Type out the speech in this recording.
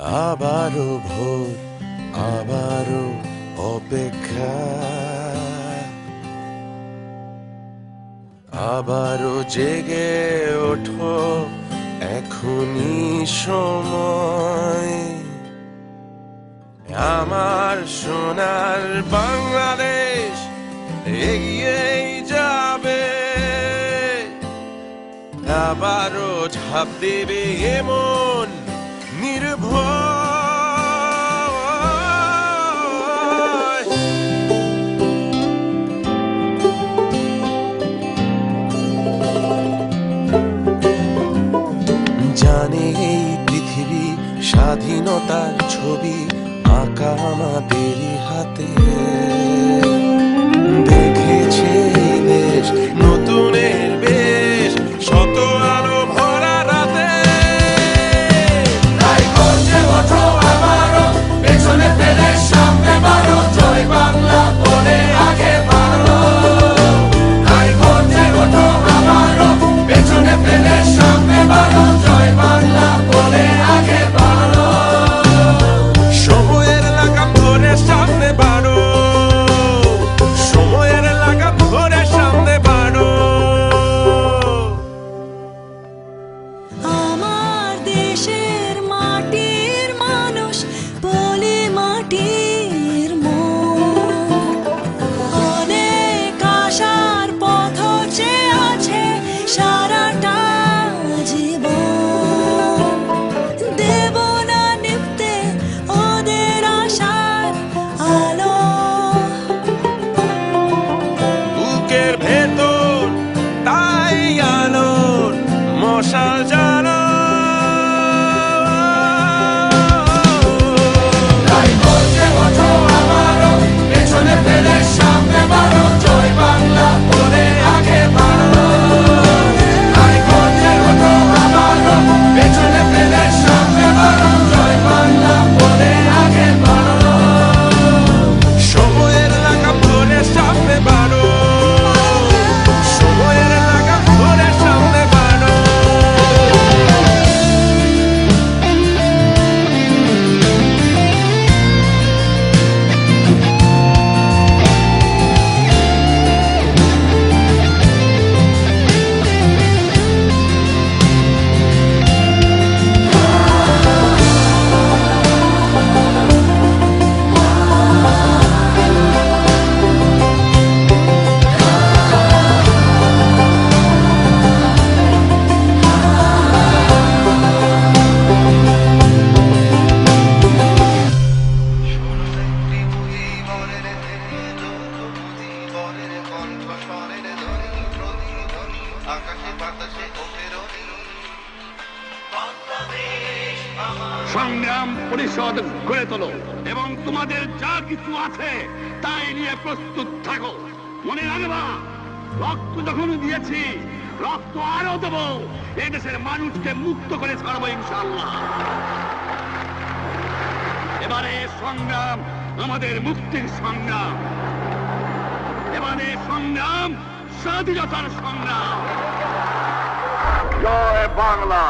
আবারও ভোর, আবারও অপেক্ষা, আবারও জেগে ওঠো, এখনই সময়। আমার সোনার বাংলাদেশ এগিয়েই যাবে, আবারও ঝাঁপ দেবে এমন নির্ভয়। জানে এই পৃথিবী স্বাধীনতার ছবি আঁকা আমাদেরই হাতে, দেখেছে এই দেশ নতুনের বেশ, শত আলো ভরা রাতে। তাই গর্জে ওঠো আবারো, পেছনে ফেলে সামনে বাড়ো, জয় বাংলা বলে আগে বাড়ো। তাই গর্জে ওঠো আবারো, পেছনে ফেলে সামনে বাড়ো, জয় বাংলা বলে আগে বাড়ো। সময়ের লাগাম ধরে সামনে বাড়ো, সময়ের লাগাম ধরে সামনে বাড়ো। আমার দেশের মাটির মানুষ বলে মাটির মন, অনেক আশার পথ চেয়ে আছে সারাটা জীবন। দেব না নিভতে ওদের আশার আলো, বুকের ভেতর তাই আলোর মশাল জ্বালো। তাই গর্জে ওঠো আবারো, পেছনে ফেলে সামনে বাড়ো, জয় বাংলা বলে আগে বাড়ো। তাই গর্জে ওঠো আবারো, পেছনে ফেলে সামনে বাড়ো, জয় বাংলা বলে আগে বাড়ো। সময়ের লাগাম ধরে সামনে বাড়ো, সময়ের লাগাম ধরে সামনে বাড়ো। সংগ্রাম পরিষদ গড়ে তোলো এবং তোমাদের যা কিছু আছে তাই নিয়ে প্রস্তুত থাকো। মনে রাখবা, রক্ত যখন দিয়েছি, রক্ত আরো দেবো। এই দেশের মানুষকে মুক্ত করে ছাড়বো ইনশাআল্লাহ। এবারে সংগ্রাম আমাদের মুক্তির সংগ্রাম, এবারে সংগ্রাম স্বাধীনতার সংগ্রাম। জয় বাংলা।